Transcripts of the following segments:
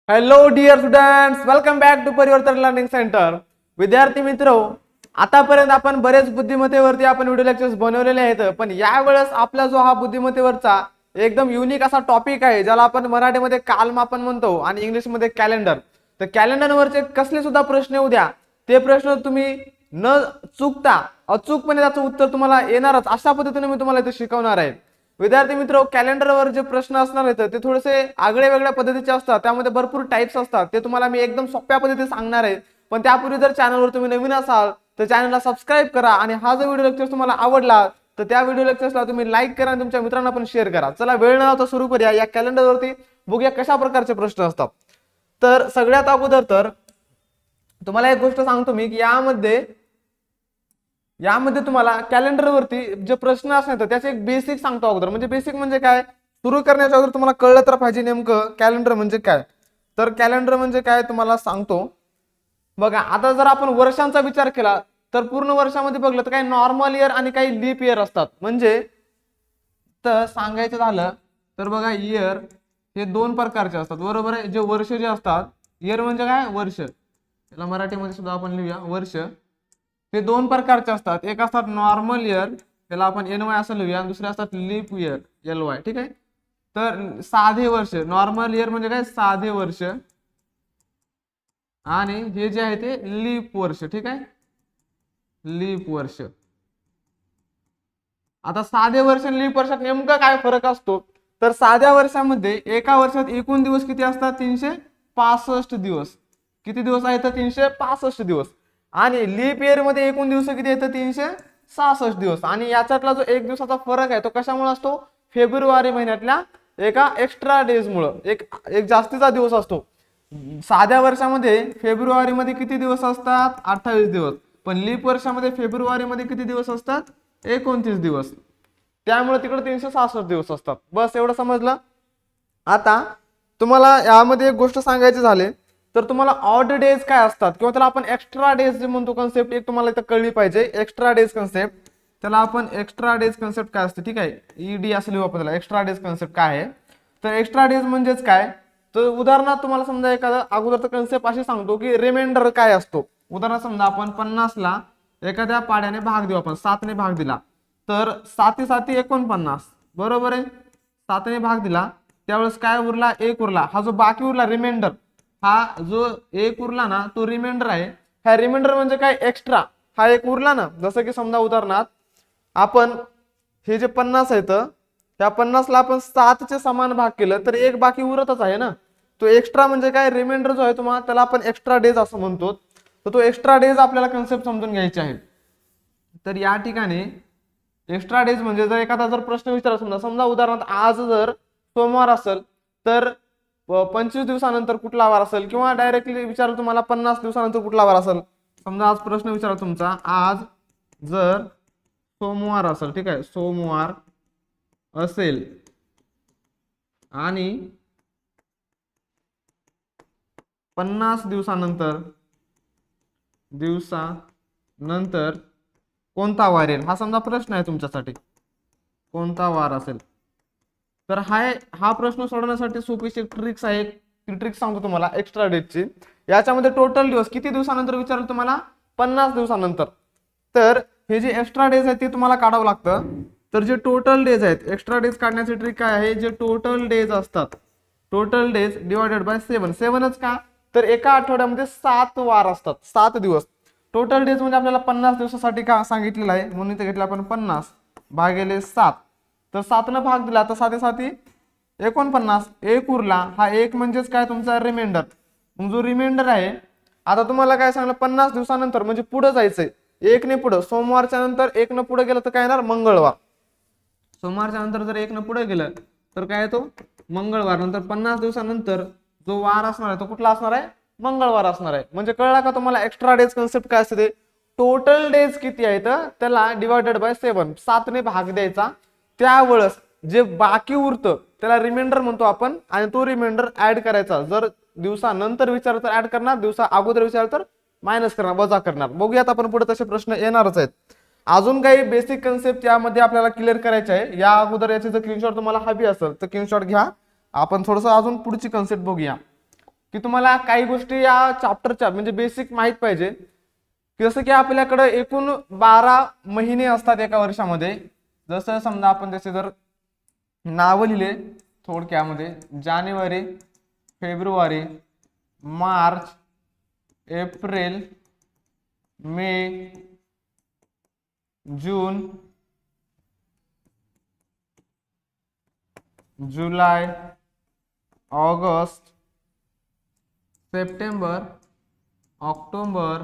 Hello dear students, welcome back to Parivartan learning centre. विद्यार्थी मित्र, आतापर्यंत आपण बरेच बुद्धिमत्तेवरती आपण व्हिडिओ लेक्चर्स बनवलेले आहेत, पण यावेळेस आपला जो हा बुद्धिमत्तेवरचा एकदम युनिक असा टॉपिक आहे ज्याला आपण मराठीमध्ये कालमापन म्हणतो आणि इंग्लिशमध्ये कॅलेंडर. तर कॅलेंडरवरचे कसले सुद्धा प्रश्न येऊ द्या, ते प्रश्न तुम्ही न चुकता अचूकपणे त्याचं उत्तर तुम्हाला येणारच अशा पद्धतीने मी तुम्हाला इथे शिकवणार आहे. विद्यार्थी मित्र, कॅलेंडरवर जे प्रश्न असणार आहेत ते थोडेसे आगळे वेगळ्या पद्धतीचे असतात, त्यामध्ये भरपूर टाइप्स असतात. ते तुम्हाला मी एकदम सोप्या पद्धतीने सांगणार आहे. पण त्यापूर्वी जर चॅनलवर तुम्ही नवीन असाल तर चॅनलला सबस्क्राईब करा आणि हा जो व्हिडिओ लेक्चर तुम्हाला आवडला तर त्या व्हिडिओ लेक्चर्सला तुम्ही लाईक करा आणि तुमच्या मित्रांना पण शेअर करा. चला वेळ न लावता सुरू करूया. या कॅलेंडरवरती बघूया कशा प्रकारचे प्रश्न असतात. तर सगळ्यात अगोदर तर तुम्हाला एक गोष्ट सांगतो मी की यामध्ये तुम्हाला कॅलेंडरवरती जे प्रश्न असणार त्याचे एक बेसिक सांगतो अगोदर. म्हणजे बेसिक म्हणजे काय, सुरू करण्याच्या अगोदर तुम्हाला कळलं तर पाहिजे नेमकं कॅलेंडर म्हणजे काय. तर कॅलेंडर म्हणजे काय तुम्हाला सांगतो. बघा, आता जर आपण वर्षांचा विचार केला तर पूर्ण वर्षामध्ये बघलं तर काही नॉर्मल इयर आणि काही लीप इयर असतात. म्हणजे तर सांगायचं झालं तर बघा, इयर हे दोन प्रकारचे असतात, बरोबर आहे. जे वर्ष जे असतात, इयर म्हणजे काय, वर्ष. याला मराठीमध्ये सुद्धा आपण लिहूया वर्ष. ते दोन प्रकारचे असतात. एक असतात नॉर्मल इयर, त्याला आपण NY असं लिहूया, आणि दुसरे असतात लीप इयर, LY. ठीक आहे. तर साधे वर्ष, नॉर्मल इयर म्हणजे काय, साधे वर्ष, आणि हे जे आहे ते लीप वर्ष. ठीक आहे, लीप वर्ष. आता साधे वर्ष आणि लीप वर्षात नेमका काय फरक असतो, तर साध्या वर्षामध्ये एका वर्षात एकूण दिवस किती असतात, 365 दिवस. किती दिवस आहेत, 365 दिवस. आणि लीप इयर मध्ये एकूण दिवस किती आहेत, 366 दिवस. आणि याच्यातला जो एक दिवसाचा फरक आहे तो कशामुळे असतो, फेब्रुवारी महिन्यातल्या एका एक्स्ट्रा डेज मुळे एक जास्तीचा दिवस असतो. साध्या वर्षामध्ये फेब्रुवारी मध्ये किती दिवस असतात, 28 दिवस. पण लीप वर्षामध्ये फेब्रुवारी मध्ये किती दिवस असतात, 29 दिवस. त्यामुळे तिकडे 366 दिवस असतात. बस एवढं समजलं. आता तुम्हाला यामध्ये एक गोष्ट सांगायची झाली तर तुम्हाला ऑड डेज काय असतात किंवा त्याला आपण एक्स्ट्रा डेज जे म्हणतो कन्सेप्ट, एक तुम्हाला इथं कळली पाहिजे. एक्स्ट्रा डेज कन्सेप्ट, त्याला आपण एक्स्ट्रा डेज कन्सेप्ट काय असते, ठीक आहे, ED असं लिहू आपण त्याला. एक्स्ट्रा डेज कन्सेप्ट काय आहे, तर एक्स्ट्रा डेज म्हणजेच काय, तर उदाहरणार्थ तुम्हाला समजा एखादा अगोदरचा कन्सेप्ट अशी सांगतो की रिमाइंडर काय असतो. उदाहरणार्थ समजा आपण 50ला एखाद्या पाड्याने भाग देऊ, आपण 7ने भाग दिला तर 7 7 49, बरोबर आहे. 7ने भाग दिला त्यावेळेस काय उरला, 1 उरला. हा जो बाकी उरला रिमाइंडर, हा जो 1 उरला ना तो रिमाइंडर आहे. हा रिमाइंडर म्हणजे काय, एक्स्ट्रा. हा 1 उरला ना, जसं की समजा उदाहरणार्थ आपण हे जे 50 आहेत त्या 50ला आपण 7चे समान भाग केलं तर 1 बाकी उरतच आहे ना. तो एक्स्ट्रा म्हणजे काय, रिमाइंडर जो आहे तुम्हाला त्याला आपण एक्स्ट्रा डेज असं म्हणतो. तर तो एक्स्ट्रा डेज आपल्याला कन्सेप्ट समजून घ्यायचे आहे. तर या ठिकाणी एक्स्ट्रा डेज म्हणजे जर एखादा जर प्रश्न विचारला, समजा उदाहरणार्थ आज जर सोमवार असेल तर 25 दिवसानंतर कुठला वार असेल, किंवा डायरेक्टली विचारलं तुम्हाला 50 दिवसानंतर कुठला वार असेल. समजा आज प्रश्न विचारला तुमचा, आज जर सोमवार असेल, ठीक आहे, सोमवार असेल आणि 50 दिवसानंतर कोणता वार येईल, हा समजा प्रश्न आहे तुमच्यासाठी. कोणता वार असेल, तर हा प्रश्न सोडवण्यासाठी सोपीशी ट्रिक्स आहे. ती ट्रिक्स सांगतो तुम्हाला एक्स्ट्रा डेजची. याच्यामध्ये टोटल दिवस किती दिवसानंतर विचारलं तुम्हाला, 50 दिवसानंतर. तर हे जे एक्स्ट्रा डेज आहेत ते तुम्हाला काढावं लागतं. तर जे टोटल डेज आहेत, एक्स्ट्रा डेज काढण्याची ट्रिक काय आहे, जे टोटल डेज असतात, टोटल डेज डिवायडेड बाय 7. 7च का, तर एका आठवड्यामध्ये 7 वार असतात, 7 दिवस. टोटल डेज म्हणजे आपल्याला 50 दिवसासाठी का सांगितलेलं आहे, म्हणून इथे घेतलं आपण 50 भागिले 7. तर 7ने भाग दिला तर 7 7 49, 1 उरला. हा 1 म्हणजेच काय, तुमचा रिमाइंडर. मग जो रिमाइंडर आहे, आता तुम्हाला काय सांगलं, 50 दिवसानंतर म्हणजे पुढे जायचंय, 1ने पुढे. सोमवारच्या नंतर 1ने पुढे गेलं तर काय येणार, मंगळवार. सोमवारच्या नंतर जर 1ने पुढे गेलं तर काय येतो, मंगळवार. नंतर 50 दिवसानंतर जो वार असणार आहे तो कुठला असणार आहे, मंगळवार असणार आहे. म्हणजे कळला का तुम्हाला एक्स्ट्रा डेज कन्सेप्ट काय असते. टोटल डेज किती आहेत त्याला डिवायडेड बाय 7, 7ने भाग द्यायचा. त्यावेळेस जे बाकी उरतं त्याला रिमाइंडर म्हणतो आपण, आणि तो रिमाइंडर ऍड करायचा. जर दिवसानंतर विचारलं तर ऍड करणार, दिवसा अगोदर विचारलं तर मायनस करणार, वजा करणार. बघूयात आपण पुढे तसे प्रश्न येणारच आहेत. अजून काही बेसिक कन्सेप्ट यामध्ये आपल्याला क्लिअर करायचे आहे. या अगोदर याची जर स्क्रीनशॉट तुम्हाला हवी असेल तर स्क्रीनशॉट घ्या. आपण थोडंसं अजून पुढची कन्सेप्ट बघूया. की तुम्हाला काही गोष्टी या चॅप्टरच्या म्हणजे बेसिक माहित पाहिजे, जसं की आपल्याकडे एकूण 12 महिने असतात एका वर्षामध्ये. जसं समजा आपण त्याचे जर नाव लिहिले थोडक्यामध्ये, जानेवारी, फेब्रुवारी, मार्च, एप्रिल, मे, जून, जुलै, ऑगस्ट, सप्टेंबर, ऑक्टोबर,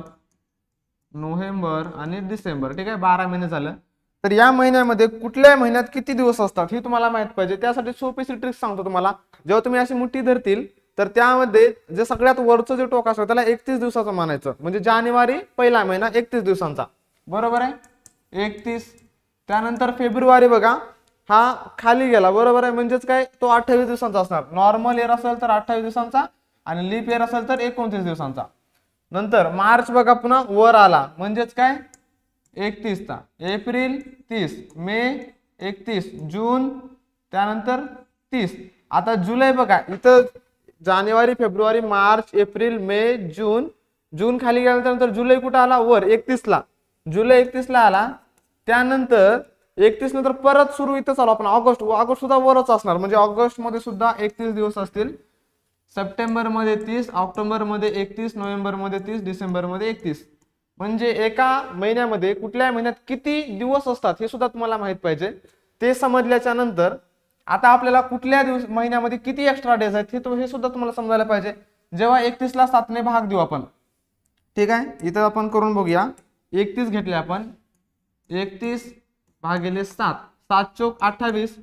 नोव्हेंबर आणि डिसेंबर. ठीक आहे, 12 महिने झालं. तर या महिन्यामध्ये कुठल्या महिन्यात किती दिवस असतात हे तुम्हाला माहित पाहिजे. त्यासाठी सोपीशी ट्रिक सांगतो तुम्हाला. जेव्हा तुम्ही अशी मुठ्ठी धरतील तर त्यामध्ये जे सगळ्यात वरचं जे टोक असतं त्याला 31 दिवसाचं मानायचं. म्हणजे जानेवारी पहिला महिना 31 दिवसांचा, बरोबर आहे, 31. त्यानंतर फेब्रुवारी बघा हा खाली गेला, बरोबर आहे, म्हणजेच काय तो 28 दिवसांचा असणार. नॉर्मल इयर असेल तर 28 दिवसांचा आणि लीप इयर असेल तर 29 दिवसांचा. नंतर मार्च बघा पुन्हा वर आला, म्हणजेच काय 31 चा. एप्रिल 30, मे 31, जून त्यानंतर 30. आता जुलै बघा इथं जानेवारी, फेब्रुवारी, मार्च, एप्रिल, मे, जून. जून खाली गेल्यानंतर जुलै कुठं आला वर 31 ला. जुलै 31 ला आला. त्यानंतर 31 नंतर परत सुरू इथं चालू आपण ऑगस्ट. ऑगस्ट सुद्धा वरच असणार, म्हणजे ऑगस्ट मध्ये सुद्धा 31 दिवस असतील. सप्टेंबर मध्ये 30, ऑक्टोबर मध्ये 31, नोव्हेंबर मध्ये 30, डिसेंबर मध्ये 31. म्हणजे एका महिन्यामध्ये कुठल्या महिन्यात किती दिवस असतात हे सुद्धा तुम्हाला माहित पाहिजे. ते समजल्याच्या नंतर आता आपल्याला कुठल्या महिन्यामध्ये किती एक्स्ट्रा डेज आहेत हे सुद्धा तुम्हाला समजायला पाहिजे. जेव्हा 31 ला 7 ने भाग देऊ आपण, ठीक आहे, इथं आपण करून बघूया. 31 घेतले आपण, 31 भागिले 7, 7 चोक 28,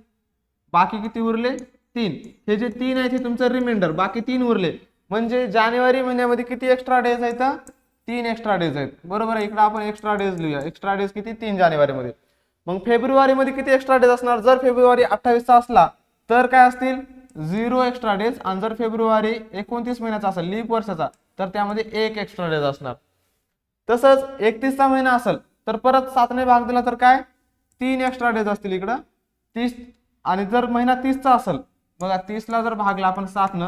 बाकी किती उरले 3. हे जे 3 आहे ते तुमचं रिमाइंडर, बाकी 3 उरले. म्हणजे जानेवारी महिन्यामध्ये किती एक्स्ट्रा डेज आहेत, 3 एक्स्ट्रा डेज आहेत, बरोबर आहे. इकडे आपण एक्स्ट्रा डेज लिहूया. एक्स्ट्रा डेज किती 3 जानेवारी मध्ये. मग फेब्रुवारी मध्ये किती एक्स्ट्रा डेज असणार, जर फेब्रुवारी 28 चा असला तर काय असतील 0 एक्स्ट्रा डेज. आणि जर फेब्रुवारी 29 महिन्याचा असेल लीप वर्षाचा तर त्यामध्ये 1 एक्स्ट्रा डेज असणार. तसंच 31 चा महिना असेल तर परत 7 ने भाग दिला तर काय 3 एक्स्ट्रा डेज असतील इकडं 30. आणि जर महिना 30 चा असेल बघा, 30 ला जर भागला आपण 7 न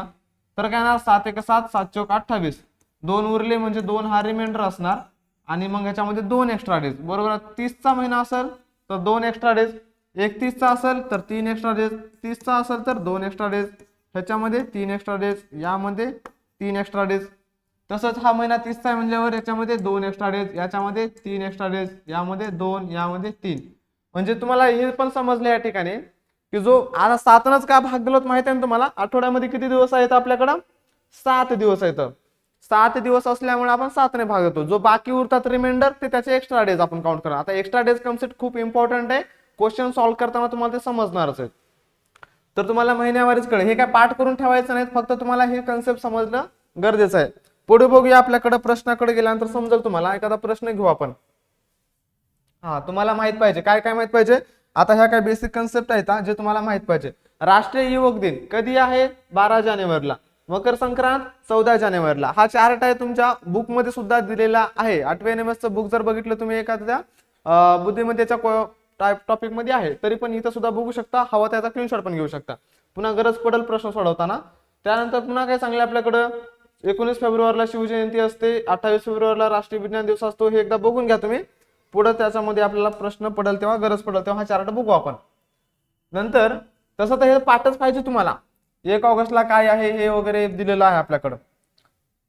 तर काय ना 7 1 7, 7 चौक 28, 2 उरले म्हणजे 2 हा रिमाइंडर असणार. आणि मग ह्याच्यामध्ये 2 एक्स्ट्रा डेज, बरोबर. 30 चा महिना असेल तर 2 एक्स्ट्रा डेज, 31 चा असेल तर 3 एक्स्ट्रा डेज, 30 चा असेल तर 2 एक्स्ट्रा डेज, ह्याच्यामध्ये 3 एक्स्ट्रा डेज, यामध्ये 3 एक्स्ट्रा डेज. तसंच हा महिना 30 चा म्हणल्यावर याच्यामध्ये 2 एक्स्ट्रा डेज, याच्यामध्ये 3 एक्स्ट्रा डेज, यामध्ये 2, यामध्ये 3. म्हणजे तुम्हाला हे पण समजलं या ठिकाणी की जो आता 7नच का भाग दिलोत माहिती आहे तुम्हाला. आठवड्यामध्ये किती दिवस आहेत आपल्याकडं 7 दिवस आहेत. 7 दिवस असल्यामुळे आपण 7 ने भाग देतो. जो बाकी उरतात रिमाइंडर ते त्याचे एक्स्ट्रा डेज आपण काउंट करणार. आता एक्स्ट्रा डेज कन्सेप्ट खूप इम्पॉर्टंट आहे, क्वेश्चन सॉल्व्ह करताना तुम्हाला ते समजणारच आहे. तर तुम्हाला महिन्यावारीच कळेल, हे काय पाठ करून ठेवायचं नाही, फक्त तुम्हाला हे कन्सेप्ट समजणं गरजेचं आहे. पुढे बघूया, आपल्याकडे प्रश्नाकडे गेल्यानंतर समजेल तुम्हाला. एखादा प्रश्न घेऊ आपण. हा, तुम्हाला माहित पाहिजे काय काय माहित पाहिजे. आता ह्या काय बेसिक कन्सेप्ट आहेत जे तुम्हाला माहित पाहिजे. राष्ट्रीय युवक दिन कधी आहे 12 जानेवारीला. मकर संक्रांत 14 जानेवारीला. हा चार्ट आहे तुमच्या बुक मध्ये सुद्धा दिलेला आहे. 8वे NMS चं बुक जर बघितलं तुम्ही एखाद्या बुद्धिमत्तेच्या टॉपिक मध्ये आहे तरी पण इथं सुद्धा बघू शकता. हवा त्याचा स्क्रीनशॉट पण घेऊ शकता पुन्हा गरज पडेल प्रश्न सोडवताना. त्यानंतर पुन्हा काय सांगले आपल्याकडं 19 फेब्रुवारीला शिवजयंती असते, 28 फेब्रुवारीला राष्ट्रीय विज्ञान दिवस असतो. हे एकदा बघून घ्या तुम्ही. पुढे त्याच्यामध्ये आपल्याला प्रश्न पडेल तेव्हा, गरज पडेल तेव्हा हा चार्ट बघू आपण. नंतर तसं तर हे पाठच पाहिजे तुम्हाला. 1 ऑगस्टला काय आहे हे वगैरे दिलेलं आहे आपल्याकडं.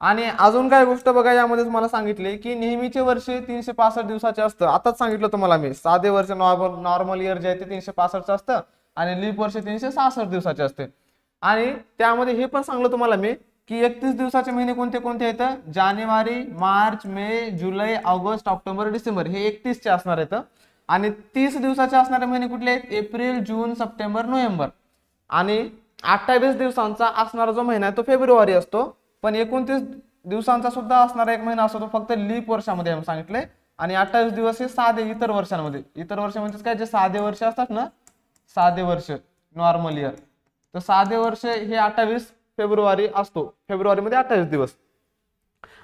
आणि अजून काय गोष्ट बघा, यामध्ये तुम्हाला सांगितले की नेहमीचे वर्ष 365 दिवसाचे असतं. आताच सांगितलं तुम्हाला मी, साधे वर्ष नॉर्मल इयर जे आहे ते 365 असतं आणि लीप वर्ष 366 दिवसाचे असते. आणि त्यामध्ये हे पण सांगलं तुम्हाला मी की 31 दिवसाचे महिने कोणते कोणते आहेत, जानेवारी, मार्च, मे, जुलै, ऑगस्ट, ऑक्टोबर, डिसेंबर हे 31 चे असणार आहेत. आणि 30 दिवसाचे असणारे महिने कुठले आहेत, एप्रिल, जून, सप्टेंबर, नोव्हेंबर. आणि 28 दिवसांचा असणारा जो महिना आहे तो फेब्रुवारी असतो. पण 29 दिवसांचा सुद्धा असणारा एक महिना असतो तो फक्त लीप वर्षामध्ये सांगितले. आणि 28 दिवस हे साधे इतर वर्षांमध्ये. इतर वर्ष म्हणजे काय, जे साधे वर्ष असतात ना, साधे वर्ष नॉर्मल इयर, तर साधे वर्ष हे 28 फेब्रुवारी असतो. फेब्रुवारीमध्ये 28 दिवस.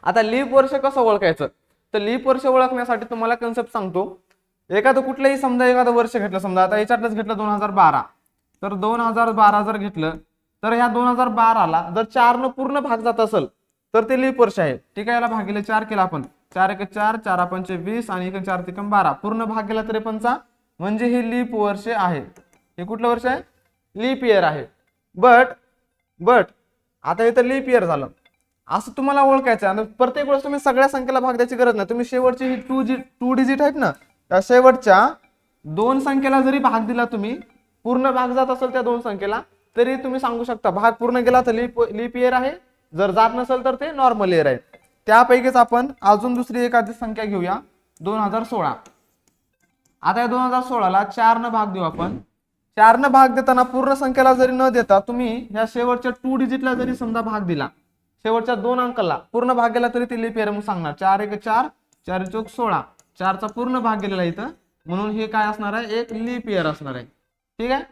आता लीप वर्ष कसं ओळखायचं, तर लीप वर्ष ओळखण्यासाठी तुम्हाला कन्सेप्ट सांगतो. एखादं कुठलंही समजा एखादं वर्ष घेतलं, समजा आता याच्यातच घेतलं 2012, तर 2012 जर घेतलं तर ह्या 2012ला जर 4 न पूर्ण भाग जात असेल तर ते लीप वर्ष आहे. ठीक आहे, याला भागिले 4 केला आपण, 4 1 4, 4 5 20 आणि 1 4 3 12, पूर्ण भाग गेला 53, म्हणजे हे लीप वर्ष आहे. हे कुठलं वर्ष आहे? लीप इयर आहे. बट आता हे तर लीप इयर झालं, असं तुम्हाला ओळखायचं आहे. प्रत्येक वेळेस तुम्ही सगळ्या संख्येला भाग द्यायची गरज नाही. तुम्ही शेवटची ही टू डिजिट आहेत ना, त्या शेवटच्या 2 संख्येला जरी भाग दिला, तुम्ही पूर्ण भाग जात असेल त्या 2 संख्येला, तरी तुम्ही सांगू शकता भाग पूर्ण गेला तर लीप इयर आहे, जर जात नसेल तर ते नॉर्मल इयर आहे. त्यापैकीच आपण अजून दुसरी एखादी संख्या घेऊया, 2016. आता या 2016ला 4 न भाग देऊ आपण. 4 न भाग देताना पूर्ण संख्येला जरी न देता तुम्ही ह्या शेवटच्या 2 डिजिटला जरी समजा भाग दिला, शेवटच्या 2 अंकाला पूर्ण भाग गेला तरी ते लीप इयर म्हणून सांगणार. 4 1 4, 4 4 16, 4चा पूर्ण भाग गेलेला इथं, म्हणून हे काय असणार आहे? एक लीप इयर असणार आहे. ठीक आहे,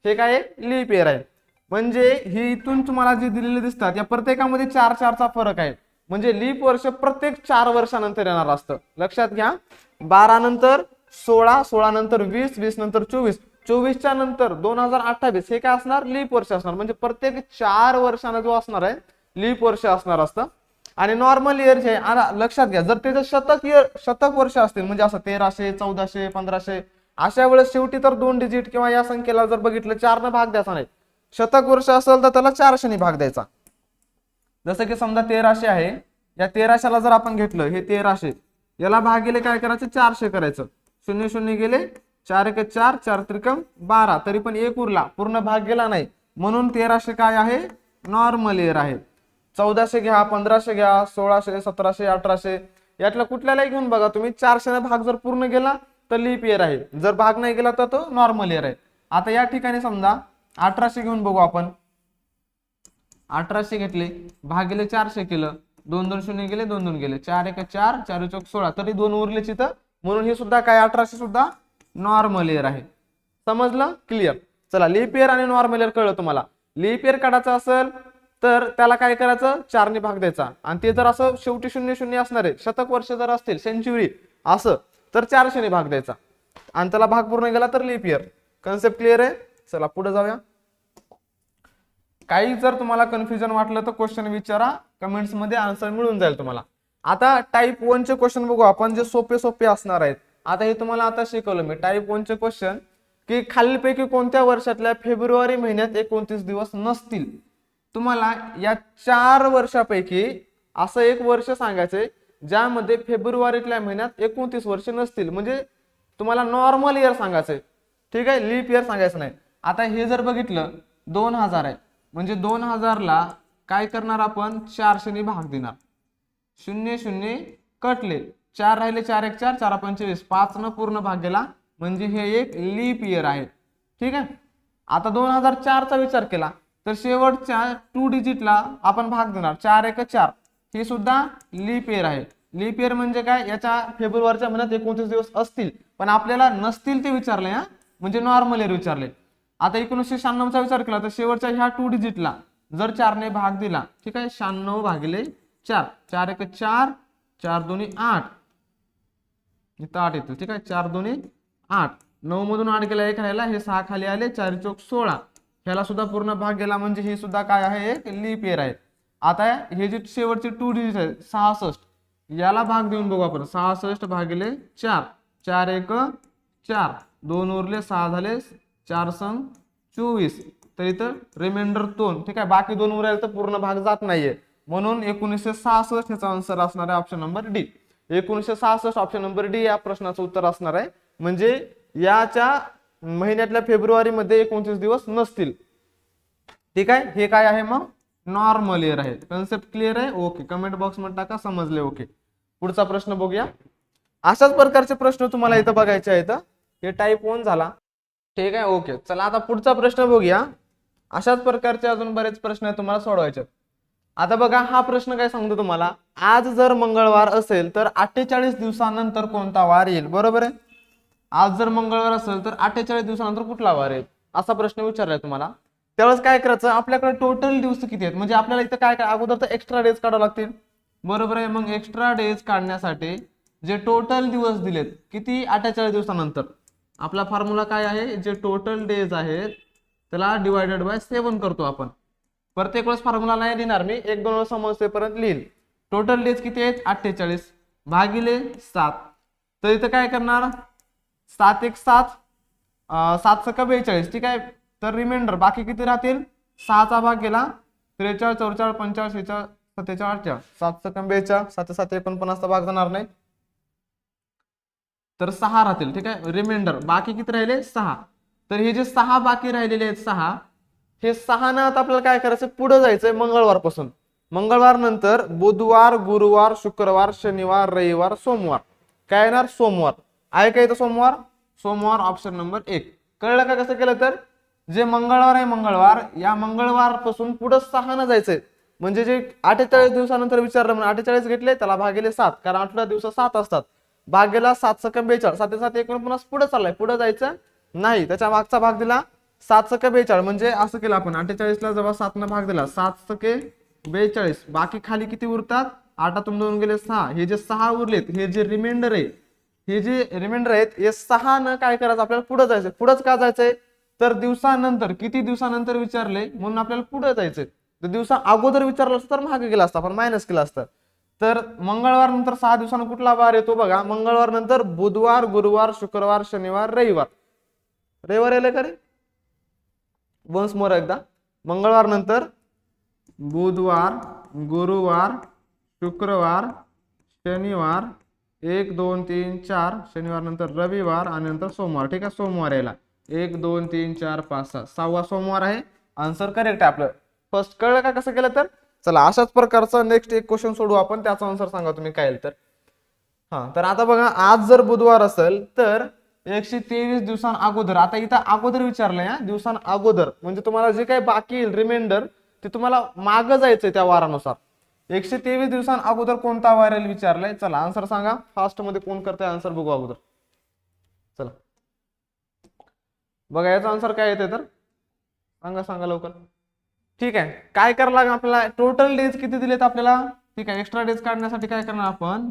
हे काय एक लीप इयर आहे. म्हणजे ही इथून तुम्हाला जे दिलेले दिसतात या प्रत्येकामध्ये 4 4चा फरक आहे. म्हणजे लीप वर्ष प्रत्येक 4 वर्षानंतर येणार असतं. लक्षात घ्या, 12 नंतर 16, 16 नंतर 20, 20 नंतर 24, 24च्या नंतर 2028 हे काय असणार? लीप वर्ष असणार. म्हणजे प्रत्येक 4 वर्षांना जो असणार आहे लीप वर्ष असणार असतं. आणि नॉर्मल इयर जे लक्षात घ्या, जर त्याचं शतक वर्ष असतील, म्हणजे असं 1300 1400 1500, अशा वेळेस शेवटी तर 2 डिजिट किंवा या संख्येला जर बघितलं 4 न भाग द्यायचा नाही. शतक वर्ष असेल तर त्याला 400 ने भाग द्यायचा. जसं की समजा 1300 आहे, या 1300ला जर आपण घेतलं, हे 1300 याला भाग गेले काय करायचं? 400 करायचं. 0 0 गेले, 4 1 4, 4 त्रिकम 12, तरी पण 1 उरला, पूर्ण भाग गेला नाही, म्हणून 1300 काय आहे? नॉर्मल इयर आहे. 1400 घ्या, 1500 घ्या, 1600 1700 1800, यातला कुठल्यालाही घेऊन बघा तुम्ही, 400 ने भाग जर पूर्ण गेला तर लीप इयर आहे, जर भाग नाही गेला तर तो नॉर्मल इयर आहे. आता या ठिकाणी समजा 1800 घेऊन बघू आपण. 1800 घेतले, भागिले 400 केलं, 2 2 0 गेले, 2 2 गेले, 4 1 4, 4 4 16, तरी 2 उरले तिथं, म्हणून हे सुद्धा काय 1800 सुद्धा नॉर्मल इयर आहे. समजलं? क्लिअर. चला, लीप इयर आणि नॉर्मल इयर कळलं तुम्हाला. लीप इयर काढायचं असेल तर त्याला काय करायचं? 4 ने भाग द्यायचा. आणि ते जर असं शेवटी 0 0 असणार आहे, शतक वर्ष जर असतील, सेंचुरी असं, तर 400 ने भाग द्यायचा. आणि त्याला भाग पूर्ण गेला तर लीप इयर. कन्सेप्ट क्लिअर आहे? चला पुढे जाऊया. काही जर तुम्हाला कन्फ्युजन वाटलं तर क्वेश्चन विचारा, कमेंट्स मध्ये आन्सर मिळून जाईल तुम्हाला. आता टाइप 1 चे क्वेश्चन बघू आपण, जे सोपे असणार आहेत. आता हे तुम्हाला आता शिकवलं मी. टाइप 1 चे क्वेश्चन की खालीलपैकी कोणत्या वर्षातल्या फेब्रुवारी महिन्यात 29 दिवस नसतील. तुम्हाला या 4 वर्षापैकी असं एक वर्ष सांगायचंय ज्यामध्ये फेब्रुवारीतल्या महिन्यात 29 वर्ष नसतील. म्हणजे तुम्हाला नॉर्मल इयर सांगायचंय. ठीक आहे, लीप इयर सांगायचं नाही. आता हे जर बघितलं 2000 आहे, म्हणजे 2000ला काय करणार आपण? 400 ने भाग देणार. 0 0 कटले, 4 राहिले, 4 1 4, 4 5 20, 5 न पूर्ण भाग गेला, म्हणजे हे एक लीप इयर आहे. ठीक आहे. आता 2004चा विचार केला तर शेवटच्या 2 डिजिटला आपण भाग देणार, 4 1 4, हे सुद्धा लीप इयर आहे. लीप इयर म्हणजे काय? याच्या फेब्रुवारीच्या महिन्यात 29 दिवस असतील, पण आपल्याला नसतील ते विचारले, हा म्हणजे नॉर्मल इयर विचारले. आता 1996चा विचार केला तर शेवटच्या ह्या 2 डिजिटला जर 4 ने भाग दिला, ठीक आहे, 96 भागिले 4, 4 1 4, 4 2 8, इथं 8 येतो. ठीक आहे, 4 2 8, 9 मधून 8 गेला, 1 राहिला, हे 6 खाली आले, 4 4 16, ह्याला सुद्धा पूर्ण भाग गेला, म्हणजे हे सुद्धा काय आहे? एक लीप इयर आहे. आता हे जे शेवटचे 2 डिजिट आहेत 66, याला भाग देऊन बघू आपण. 66 भागिले 4, 4 1 4, 2 उरले, 6 झाले, 4 संग 24, तर इथं रिमाइंडर 2. ठीक आहे, बाकी 2 उरायला तर पूर्ण भाग जात नाहीये, म्हणून 1966 ह्याचा आन्सर असणार आहे option number D. 1966 option number D या प्रश्नाचं उत्तर असणार आहे. म्हणजे याच्या महिन्यातल्या फेब्रुवारीमध्ये 29 दिवस नसतील. ठीक आहे, हे काय आहे मग? नॉर्मल इयर आहे. कन्सेप्ट क्लिअर आहे? ओके, कमेंट बॉक्स मध्ये टाका समजले. ओके, पुढचा प्रश्न बघूया. अशाच प्रकारचे प्रश्न तुम्हाला इथं बघायचे आहेत. हे टाइप 1 झाला. ठीक आहे, ओके. चला आता पुढचा प्रश्न बघूया. अशाच प्रकारचे अजून बरेच प्रश्न तुम्हाला सोडवायचे. आता बघा, हा प्रश्न काय सांगतो तुम्हाला, आज जर मंगळवार असेल तर 48 दिवसानंतर कोणता वार येईल? बरोबर आहे. आज जर मंगळवार असेल तर 48 दिवसानंतर कुठला वार येईल, असा प्रश्न विचारलाय तुम्हाला. त्यावेळेस काय करायचं? आपल्याकडे टोटल दिवस किती आहेत, म्हणजे आपल्याला इथं काय अगोदर तर एक्स्ट्रा डेज काढावं लागतील. बरोबर आहे. मग एक्स्ट्रा डेज काढण्यासाठी जे टोटल दिवस दिलेत, किती? 48 दिवसानंतर. आपला फॉर्म्युला काय आहे? जे टोटल डेज आहेत त्याला डिवायडेड बाय 7 करतो आपण. प्रत्येक वेळेस फॉर्म्युला नाही लिहिणार मी, 1-2 वेळेस समजतेपर्यंत लिहिल. टोटल डेज किती आहेत 48 भागिले 7. तर इथं काय करणार 7 1 7 7 सक 42. ठीक आहे. तर रिमाइंडर बाकी किती राहतील 6चा भाग गेला 43 44 45 46 47 7 सक 42 7 7 49 चा भाग जाणार नाही तर 6 राहतील. ठीक आहे. रिमाइंडर बाकी किती राहिले 6. तर हे जे 6 बाकी राहिलेले आहेत 6 हे 6 ना आता आपल्याला काय करायचं पुढे जायचंय मंगळवारपासून. मंगळवार नंतर बुधवार गुरुवार शुक्रवार शनिवार रविवार सोमवार काय येणार सोमवार आहे का इथं सोमवार. सोमवार ऑप्शन नंबर 1. कळलं का कसं केलं तर जे मंगळवार आहे मंगळवार या मंगळवार पासून पुढे 6 न जायचंय म्हणजे जे 48 दिवसानंतर विचारलं म्हणून 48 घेतले त्याला भागिले 7 कारण 8 दिवस 7 असतात भागेला 7 सक 42 7 7 49 पुढे चाललाय पुढे जायचं नाही त्याच्या मागचा भाग दिला 7 सक 42 म्हणजे असं केलं आपण 48 ला जेव्हा 7 न भाग दिला 7 सके 42 बाकी खाली किती उरतात 8 2 गेले 6 हे जे 6 उरलेत हे जे रिमाइंडर आहे हे जे रिमाइंडर आहेत हे 6 न काय करायचं आपल्याला पुढे जायचं पुढेच का जायचंय तर दिवसानंतर किती दिवसानंतर विचारले म्हणून आपल्याला पुढे जायचंय. तर दिवसा अगोदर विचारलं असतं तर मागे गेला असता आपण मायनस केला असतं. तर मंगळवार नंतर 6 दिवसांना कुठला वार येतो बघा मंगळवार नंतर बुधवार गुरुवार शुक्रवार शनिवार रविवार रविवार येले का रे वन्स मोर एकदा मंगळवार नंतर बुधवार गुरुवार शुक्रवार शनिवार 1 2 3 4 शनिवार नंतर रविवार आणि नंतर सोमवार. ठीक आहे सोमवार यायला 1 2 3 4 5 6 6वा सोमवार आहे. आन्सर करेक्ट आहे आपलं. फर्स्ट कळलं का कसं केलं तर चला अशाच प्रकारचा नेक्स्ट एक क्वेश्चन सोडू आपण त्याचा आन्सर सांगा तुम्ही काय तर. तर आता बघा आज जर बुधवार असेल तर 123 दिवसां अगोदर आता इथं अगोदर विचारलंय दिवसां अगोदर म्हणजे तुम्हाला जे काही बाकी रिमाइंडर ते तुम्हाला मागं जायचंय त्या वारानुसार 123 दिवसां अगोदर कोणता वार येईल विचारलंय. चला आन्सर सांगा फास्ट मध्ये कोण करताय आन्सर बघू अगोदर. चला बघा याचा आन्सर काय येते तर सांगा सांगा लवकर. ठीक आहे काय करायला लागेल आपल्याला टोटल डेज किती दिलेत आपल्याला. ठीक आहे एक्स्ट्रा डेज काढण्यासाठी काय करणार आपण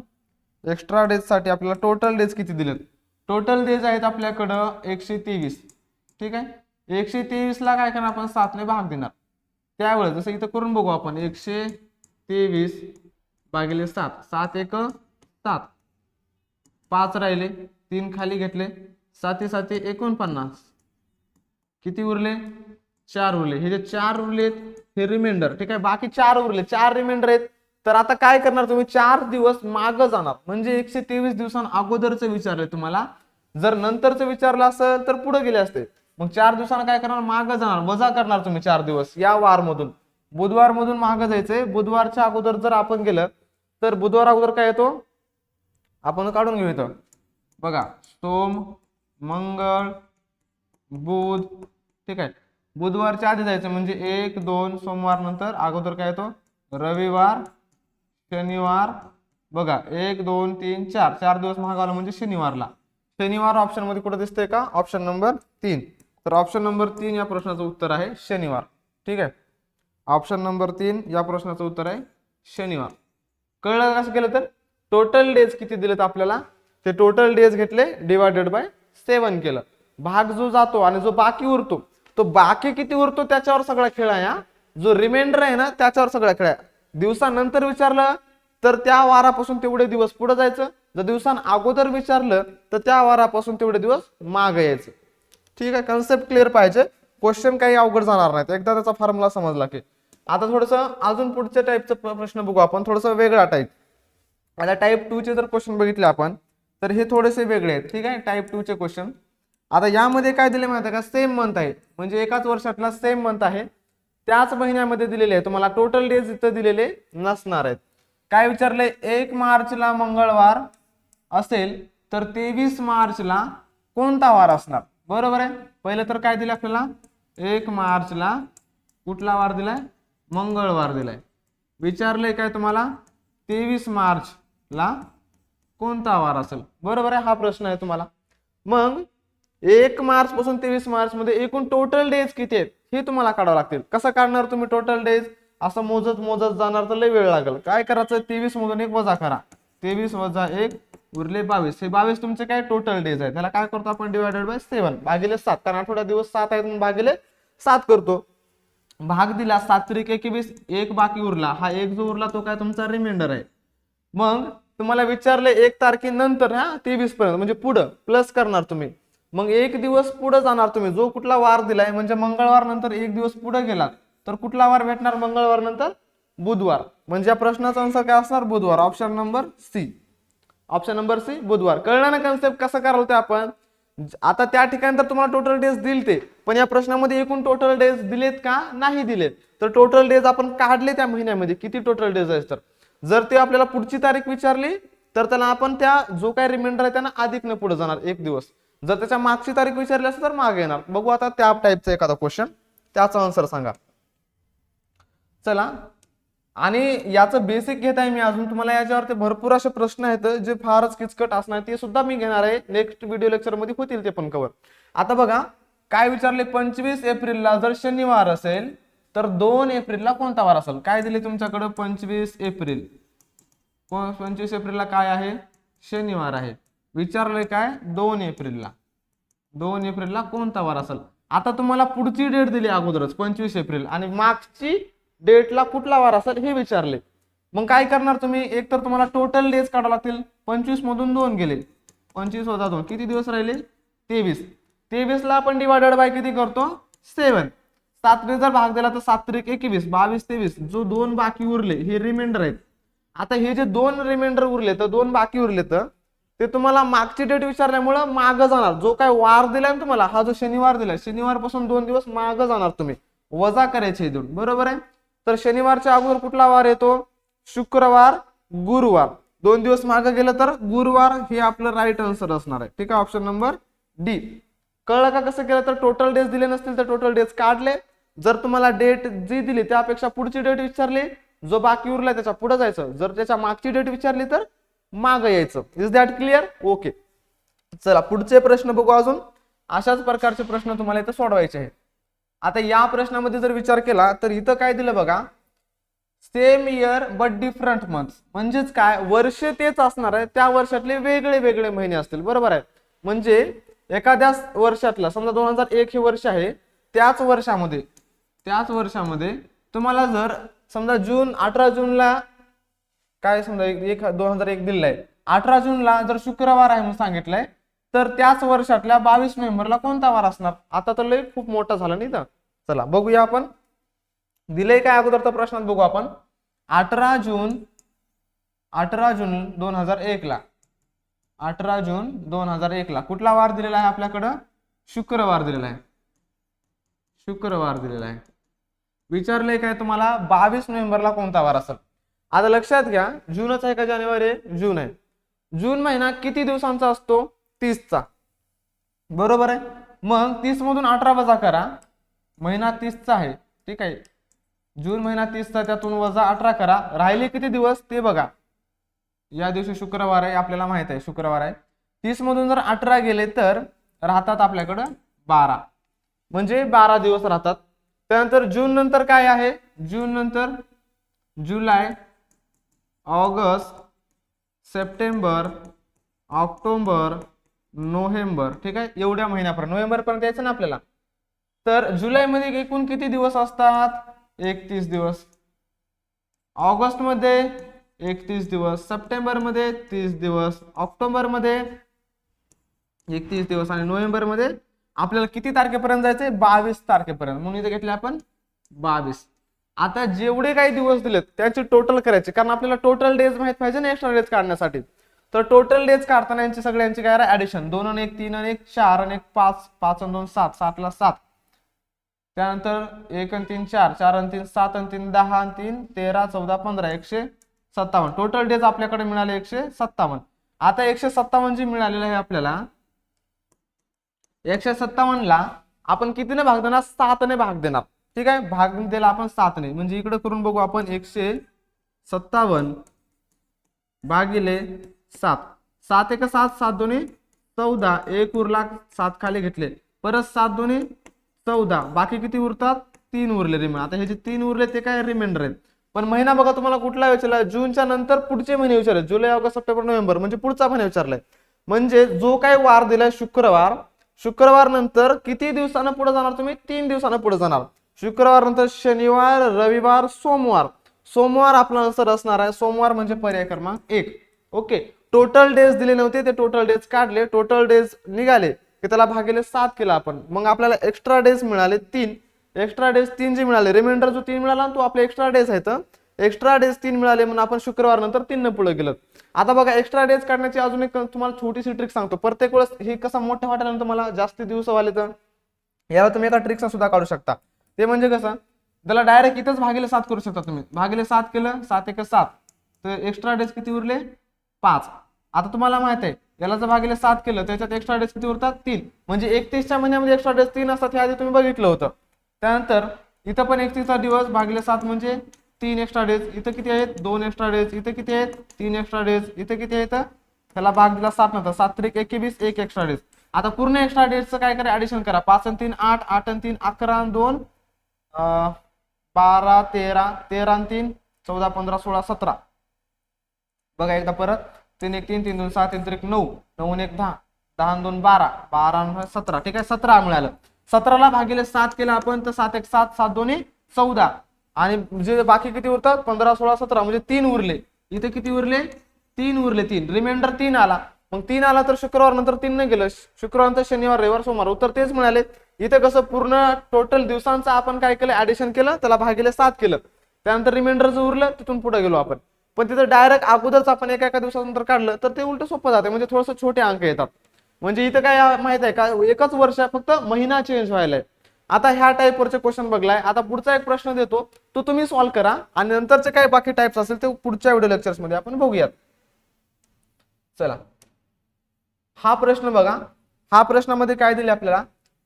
एक्स्ट्रा डेज साठी आपल्याला टोटल डेज किती दिलेत. टोटल डेज आहेत आपल्याकडं 123. ठीक आहे 123 ला काय करणार आपण 7 ने भाग देणार त्यावेळेस जसं इथं करून बघू आपण 123 भागिले 7 7 1 7 5 राहिले 3 खाली घेतले 7 7 49 किती उरले 4 उरले. हे जे 4 उरलेत हे रिमाइंडर. ठीक आहे बाकी 4 उरले 4 रिमाइंडर आहेत. तर आता काय करणार तुम्ही 4 दिवस मागं जाणार म्हणजे 123 दिवसां अगोदरचं विचारले तुम्हाला. जर नंतरचं विचारलं असेल तर पुढे गेले असते मग 4 दिवसांना काय करणार मागं जाणार वजा करणार तुम्ही 4 दिवस या वार मधून बुधवार मधून मागं जायचंय. बुधवारच्या अगोदर जर आपण गेलं तर बुधवार अगोदर काय येतो आपण काढून घेऊ इथं बघा सोम मंगळ बुध. ठीक आहे बुधवारच्या आधी जायचं म्हणजे 1 2 सोमवार नंतर अगोदर काय येतो रविवार शनिवार बघा 1 2 3 4 4 दिवस महाग आला म्हणजे शनिवारला. शनिवार ऑप्शन मध्ये कुठे दिसतंय का ऑप्शन नंबर 3. तर ऑप्शन नंबर 3 या प्रश्नाचं उत्तर आहे शनिवार. ठीक आहे ऑप्शन नंबर 3 या प्रश्नाचं उत्तर आहे शनिवार. कळलं कसं केलं तर टोटल डेज किती दिलेत आपल्याला ते टोटल डेज घेतले डिवायडेड बाय 7 केलं. भाग जो जातो आणि जो बाकी उरतो तो बाकी किती उरतो त्याच्यावर सगळा खेळ आहे. जो रिमाइंडर आहे ना त्याच्यावर सगळा खेळ आहे. दिवसानंतर विचारलं तर त्या वारापासून तेवढे दिवस पुढे जायचं. जर दिवसां अगोदर विचारलं तर त्या वारापासून तेवढे दिवस मागे यायचं. ठीक आहे कन्सेप्ट क्लिअर पाहिजे क्वेश्चन काही अवघड जाणार नाहीत एकदा त्याचा फॉर्म्युला समजला की. आता थोडंसं अजून पुढच्या टाईपचा प्रश्न बघू आपण थोडंसं वेगळा टाईप. आता टाईप 2 चे जर क्वेश्चन बघितले आपण तर हे थोडेसे वेगळे आहेत. ठीक आहे टाईप 2 चे क्वेश्चन. आता यामध्ये काय दिले माहिती आहे का सेम मंथ आहे म्हणजे एकाच वर्षातला सेम मंथ आहे त्याच महिन्यामध्ये दिलेले आहे. तुम्हाला टोटल डेज इथं दिलेले नसणार आहेत. काय विचारलंय 1 मार्चला मंगळवार असेल तर 23 मार्चला कोणता वार असणार. बरोबर आहे पहिलं तर काय दिलं आपल्याला 1 मार्चला कुठला वार दिलाय मंगळवार दिलाय. विचारलंय काय तुम्हाला 23 मार्चला कोणता वार असेल. बरोबर आहे हा प्रश्न आहे तुम्हाला. मग 1 मार्च पासून 23 मार्च मध्ये एकूण टोटल डेज किती आहेत हे तुम्हाला काढावं लागतील. कसं काढणार तुम्ही टोटल डेज असं मोजत मोजत जाणार तर लय वेळ लागेल. काय करायचं 23 मधून 1 वजा करा 23 वजा 1 उरले 22 हे 22 तुमचे काय टोटल डेज आहे. त्याला काय करतो आपण डिवायडेड बाय 7 भागिले 7 कारण आठवडा दिवस 7 आहेत म्हणून भागिले 7 करतो. भाग दिला 7×21 एक बाकी उरला, हा एक जो उरला तो काय तुमचा रिमाइंडर आहे. मग तुम्हाला विचारले 1 तारखेनंतर 23 पर्यंत म्हणजे पुढं प्लस करणार तुम्ही. मग एक दिवस पुढे जाणार तुम्ही, जो कुठला वार दिलाय म्हणजे मंगळवार नंतर एक दिवस पुढे गेलात तर कुठला वार भेटणार, मंगळवार नंतर बुधवार. म्हणजे या प्रश्नाचा आन्सर काय असणार, बुधवार. Option number C. Option number C बुधवार. कळलं ना कन्सेप्ट कसं कराल ते आपण. आता त्या ठिकाणी तर तुम्हाला टोटल डेज दिलते, पण या प्रश्नामध्ये एकूण टोटल डेज दिलेत का, नाही दिलेत. तर टोटल डेज आपण काढले त्या महिन्यामध्ये किती टोटल डेज आहेत. तर जर ते आपल्याला पुढची तारीख विचारली तर त्याला आपण त्या जो काही रिमाइंडर आहे त्यांना अधिक न पुढे जाणार एक दिवस. जर त्याच्या मागची तारीख विचारली असेल तर मागे येणार. बघू आता त्या टाईपचा एखादा क्वेश्चन, त्याचा आन्सर सांगा. चला, आणि याचं बेसिक घेत आहे मी. अजून तुम्हाला याच्यावरती भरपूर असे प्रश्न आहेत जे फारच किचकट असणार, ते सुद्धा मी घेणार आहे. नेक्स्ट व्हिडिओ लेक्चर मध्ये होतील ते पण कव्हर. आता बघा काय विचारले, 25 एप्रिलला जर शनिवार असेल तर 2 एप्रिलला कोणता वार असेल. काय दिले तुमच्याकडे, 25 एप्रिल. 25 एप्रिलला काय आहे, शनिवार आहे. विचारले काय, 2 एप्रिलला. 2 एप्रिलला कोणता वार असेल. आता तुम्हाला पुढची डेट दिली अगोदरच 25 एप्रिल, आणि मागची डेटला कुठला वार असेल हे विचारले. मग काय करणार तुम्ही, एक तर तुम्हाला टोटल डेज काढावं लागतील. 25 मधून 2 गेले, 25 वजा 2 किती दिवस राहिले, 23. 23 ला आपण डिवायडेड बाय किती करतो, 7. 7 ने जर भाग दिला तर 7×21 22 23, जो 2 बाकी उरले हे रिमाइंडर आहेत. आता हे जे 2 रिमाइंडर उरले तर 2 बाकी उरले तर ते तुम्हाला मागची डेट विचारल्यामुळे मागं जाणार. जो काय वार दिलाय ना तुम्हाला, हा जो शनिवार दिलाय, शनिवार पासून 2 दिवस मागं जाणार, तुम्ही वजा करायचे हे 2. बरोबर आहे. तर शनिवारच्या अगोदर कुठला वार येतो, शुक्रवार गुरुवार. 2 दिवस मागे गेलं तर गुरुवार हे आपलं राईट आन्सर असणार आहे. ठीक आहे, ऑप्शन नंबर डी. कळलं का कसं केलं. तर टोटल डेज दिले नसतील तर टोटल डेज काढले. जर तुम्हाला डेट जी दिली त्यापेक्षा पुढची डेट विचारली, जो बाकी उरलाय त्याच्या पुढे जायचं. जर त्याच्या मागची डेट विचारली तर मागे यायचं. Is that clear, okay. चला पुढचे प्रश्न बघू. अजून अशाच प्रकारचे प्रश्न तुम्हाला इथं सोडवायचे आहेत. आता या प्रश्नामध्ये जर विचार केला तर इथं काय दिलं बघा, same year but different month. म्हणजेच काय, वर्ष तेच असणार आहे, त्या वर्षातले वेगळे वेगळे महिने असतील. बरोबर आहे. म्हणजे एखाद्या वर्षातला समजा 2001 हे वर्ष आहे, त्याच वर्षामध्ये तुम्हाला जर समजा 18 जूनला काय समजा 2001 दिलाय, 18 जूनला जर शुक्रवार आहे म्हणून सांगितलंय, तर त्याच वर्षातल्या 22 नोव्हेंबरला कोणता वार असणार. आता तर लय खूप मोठा झाला नाही तर. चला बघूया आपण दिलंय काय अगोदर तर प्रश्नात बघू आपण. 18 जून 2001 ला, 18 जून 2001 ला कुठला वार दिलेला आहे आपल्याकडं, शुक्रवार दिलेला आहे. शुक्रवार दिलेला आहे. विचारलंय काय तुम्हाला, 22 नोव्हेंबरला कोणता वार असेल. आता लक्षात घ्या, जूनच आहे का जानेवारी, जून आहे. जून महिना किती दिवसांचा असतो, 30 चा. बरोबर आहे. मग 30 मधून 18 वजा करा, महिना 30 चा आहे. ठीक आहे, जून महिना 30 चा, त्यातून वजा 18 करा, राहिले किती दिवस ते बघा. या दिवशी शुक्रवार आहे, आपल्याला माहित आहे शुक्रवार आहे. 30 मधून जर 18 गेले तर राहतात आपल्याकडं 12, म्हणजे 12 दिवस राहतात. त्यानंतर जून नंतर काय आहे, जून नंतर जुलै, ऑगस्ट, सप्टेंबर, ऑक्टोबर, नोव्हेंबर. ठीक आहे, एवढ्या महिन्यापर्यंत, नोव्हेंबर पर्यंत यायचं ना आपल्याला. तर जुलैमध्ये एकूण किती दिवस असतात, 31 दिवस. ऑगस्ट मध्ये 31 दिवस, सप्टेंबर मध्ये 30 दिवस, ऑक्टोबर मध्ये 31 दिवस, आणि नोव्हेंबर मध्ये आपल्याला किती तारखेपर्यंत जायचंय, 22 तारखेपर्यंत. म्हणून इथे घेतले आपण 22. आता जेवढे काही दिवस दिलेत त्याची टोटल करायची, कारण आपल्याला टोटल डेज माहित पाहिजे ना एक्स्ट्रा डेज काढण्यासाठी. तर टोटल डेज काढताना यांची सगळ्यांची काय ऍडिशन, 2 आणि 1 3 आणि 1 4 आणि 1 5, 5 आणि 2 7, 7 ला 7. त्यानंतर 1 आणि 3 4, 4 आणि 3 7 आणि 3 10 आणि 3 13 14 15, 157. टोटल डेज आपल्याकडे मिळाले 157. आता 157 जी मिळालेलं आहे आपल्याला, 157 ला आपण कितीने भाग देणार, 7 ने भाग देणार. ठीक आहे, भाग दिला आपण 7 ने. म्हणजे इकडे करून बघू आपण, 157 भागिले 7. 7 1 7, 7 2 14, 1 उरला, 7 खाली घेतले, परत 7 2 14, बाकी किती उरतात, 3 उरले रिमाइंडर. आता हे जे 3 उरले ते काय रिमाइंडर आहेत. पण महिना बघा तुम्हाला कुठला विचारला, जूनच्या नंतर पुढचे महिने विचारले, जुलै ऑगस्ट सप्टेंबर नोव्हेंबर, म्हणजे पुढचा महिना विचारलाय. म्हणजे जो काय वार दिलाय शुक्रवार, शुक्रवार नंतर किती दिवसांना पुढे जाणार तुम्ही, 3 दिवसांना पुढे जाणार. शुक्रवार नंतर शनिवार, रविवार, सोमवार. सोमवार आपला आन्सर असणार आहे. सोमवार म्हणजे पर्याय क्रमांक 1. ओके. टोटल डेज दिले नव्हते, ते टोटल डेज काढले, टोटल डेज निघाले की त्याला भागिले 7 केला आपण. मग आपल्याला एक्स्ट्रा डेज मिळाले 3. एक्स्ट्रा डेज 3 जे मिळाले, रिमाइंडर जो 3 मिळाला तो आपले एक्स्ट्रा डेज आहेत. एक्स्ट्रा डेज 3 मिळाले म्हणून आपण शुक्रवार नंतर 3 न पुढे गेलो. आता बघा एक्स्ट्रा डेज काढण्याची अजून एक तुम्हाला छोटीशी ट्रिक सांगतो. प्रत्येक वेळेस हे कसं मोठ्या वाटल्यानंतर मला जास्त दिवस वाले, तर याला तुम्ही एका ट्रिकचा सुद्धा काढू शकता. ते म्हणजे कसं, त्याला डायरेक्ट इथंच भागिले 7 करू शकता तुम्ही. भागिले 7 केलं, 7 1 7, तर एक्स्ट्रा डेज किती उरले? 5. आता तुम्हाला माहित आहे याला जर भागिले 7 केलं त्याच्यात एक्स्ट्रा डेज किती उरतात? 3. म्हणजे 31च्या महिन्यामध्ये एक्स्ट्रा डेज 3 असतात, हे आधी तुम्ही बघितलं होतं. त्यानंतर इथं पण 31चा दिवस भागिले 7 म्हणजे 3 एक्स्ट्रा डेज. इथं किती आहेत? 2 एक्स्ट्रा डेज. इथं किती आहेत? 3 एक्स्ट्रा डेज. इथं किती आहेत? त्याला भाग दिला 7 नंतर 7 3 21, 1 एक्स्ट्रा डेज. आता पूर्ण एक्स्ट्रा डेजचं काय करा? ऍडिशन करा. 5 आणि 3 8, 8 आणि 3 11 आणि 2 12 13, 13 आणि 3 14 15 16 17. बघा एकदा परत. 3 1 3 3 2 7 3 3 9, 9 1 10, 10 आणि 2 12, 12 आणि 17. ठीक आहे, 17 मिळालं. 17ला भागिले 7 केलं आपण तर 7 1 7, 7 2 14. आणि जे बाकी किती उरतात? 15 16 17, म्हणजे 3 उरले. इथे किती उरले? 3 उरले. 3 रिमाइंडर 3 आला. मग 3 आला तर शुक्रवार नंतर 3 न गेलं. शुक्रवार नंतर शनिवार, रविवार, सोमवार, उत्तर तेच मिळाले. इथे कसं पूर्ण टोटल दिवसांचं आपण काय केलं? ऍडिशन केलं, त्याला भागिले 7 केलं. त्यानंतर रिमाइंडर जो उरलं तिथून पुढे गेलो आपण. पण तिथं डायरेक्ट अगोदरच आपण एका दिवसानंतर काढलं तर ते उलट सोपं जाते, म्हणजे थोडंसं छोटे अंक येतात. म्हणजे इथं काय माहित आहे का? एकच वर्ष फक्त महिना चेंज व्हायलाय. आता ह्या टाईपवरचे क्वेश्चन बघलाय. आता पुढचा एक प्रश्न देतो, तो तुम्ही सॉल्व्ह करा आणि नंतरचे काय बाकी टाइप्स असेल ते पुढच्या व्हिडिओ लेक्चर्स मध्ये आपण बघूयात. चला, हा प्रश्न बघा. हा प्रश्नामध्ये काय दिले आपल्याला?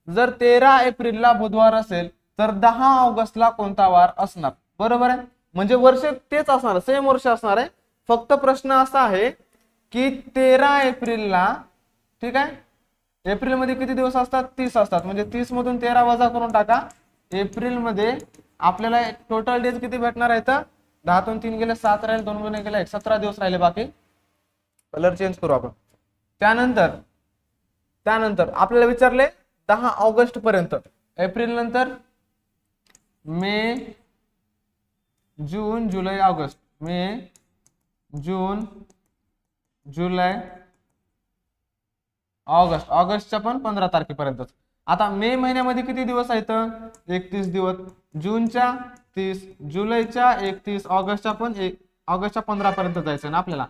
जर 13 एप्रिलला बुधवार असेल तर 10 ऑगस्टला कोणता वार असणार? बरोबर आहे. म्हणजे वर्ष तेच असणार, सेम वर्ष असणार आहे. फक्त प्रश्न असा आहे की 13 एप्रिलला, ठीक आहे, एप्रिल मध्ये किती दिवस असतात? 30 असतात. म्हणजे 30 मधून 13 वजा करून टाका. एप्रिल मध्ये आपल्याला टोटल डेज किती भेटणार आहेत? 10 तून 3 गेले 7 राहिले, 2 गुणे गेले 17 दिवस राहिले. बाकी कलर चेंज करू आपण. त्यानंतर आपल्याला विचारले 10 ऑगस्ट पर्यंत. एप्रिल नंतर मे, जून, जुलै, ऑगस्ट. मे, जून, जुलै, ऑगस्ट. ऑगस्टच्या पण 15 तारखेपर्यंत. आता मे महिन्यामध्ये किती दिवस आहेत? 31 दिवस. जूनच्या 30, जुलैच्या 31, ऑगस्टच्या पण ऑगस्टच्या 15 पर्यंत जायचं ना आपल्याला.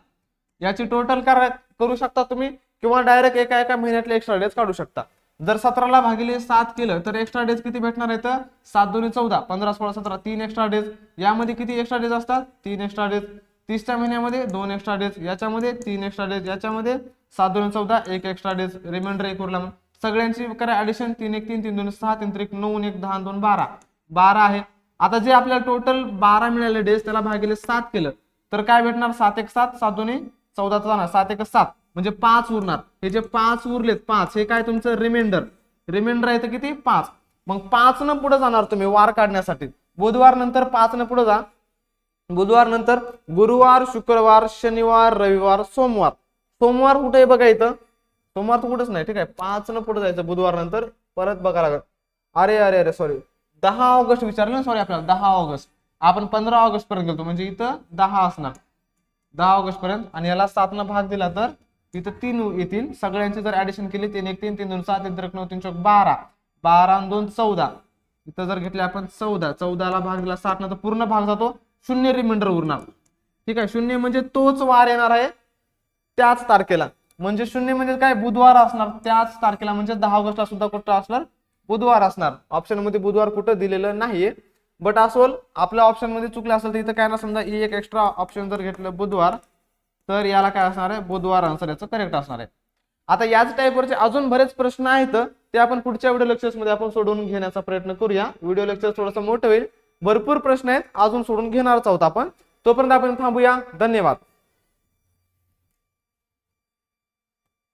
याची टोटल करू शकता तुम्ही, किंवा डायरेक्ट एका एका महिन्यातले एक्स्ट्रा डेज काढू शकता. जर 17ला भागिले 7 केलं तर एक्स्ट्रा डेज किती भेटणार आहेत? 7 2 14, 15 16 17, 3 एक्स्ट्रा डेज. यामध्ये किती एक्स्ट्रा डेज असतात? 3 एक्स्ट्रा डेज. 30च्या महिन्यामध्ये 2 एक्स्ट्रा डेज, याच्यामध्ये 3 एक्स्ट्रा डेज, याच्यामध्ये 7 2 14, 1 एक्स्ट्रा डेज. रिमाइंडर 1 उरला. सगळ्यांची करा ऍडिशन. 3 1 3 3 2 6 3 3 9 1 10 2 12, 12 आहे. आता जे आपल्याला टोटल 12 मिळाले डेज त्याला भागिले 7 केलं तर काय भेटणार? 7 1 7, 7 2 14 जाणार, 7 1 7, म्हणजे 5 उरणार. हे जे 5 उरलेत, 5 हे काय तुमचं रिमाइंडर. रिमाइंडर आहे तर किती? 5. मग 5 न पुढे जाणार तुम्ही वार काढण्यासाठी. बुधवार नंतर 5 न पुढे जा. बुधवार नंतर गुरुवार, शुक्रवार, शनिवार, रविवार, सोमवार. सोमवार कुठे बघा इथं? सोमवार तर कुठेच नाही. ठीक आहे, 5 न पुढे जायचं बुधवार नंतर. परत बघा लागत. अरे अरे अरे सॉरी, 10 ऑगस्ट विचारलं ना, सॉरी आपल्याला 10 ऑगस्ट. आपण 15 ऑगस्ट पर्यंत गेलो, म्हणजे इथं 10 असणार, 10 ऑगस्ट पर्यंत. आणि याला 7 न भाग दिला तर इथं 3 येतील. सगळ्यांची जर ऍडिशन केली 3 1 3 3 2 7 3 3 9 3 4 12, 12 आणि 2 14. इथं जर घेतले आपण 14, 14ला भाग दिला 7 न तर पूर्ण भाग जातो, शून्य रिमाइंडर उरणार. ठीक आहे, शून्य म्हणजे तोच वार येणार आहे त्याच तारखेला. म्हणजे शून्य म्हणजे काय? बुधवार असणार त्याच तारखेला. म्हणजे 10 ऑगस्टला सुद्धा कुठं असणार? बुधवार असणार. ऑप्शन मध्ये बुधवार कुठं दिलेलं नाहीये, बट असोल आपल्या ऑप्शन मध्ये चुकलं असेल तर इथं काय ना, समजा एक एक्स्ट्रा ऑप्शन जर घेतलं बुधवार तर याला काय असणार आहे? बुधवार आन्सर याचं करेक्ट असणार आहे. आता याच टाईपवरचे अजून बरेच प्रश्न आहेत, ते आपण पुढच्या व्हिडिओ लेक्चर्स मध्ये आपण सोडवून घेण्याचा प्रयत्न करूया. व्हिडिओ लेक्चर थोडंसं मोठं होईल, भरपूर प्रश्न आहेत, अजून सोडून घेणारच आहोत आपण. तोपर्यंत आपण थांबूया. धन्यवाद.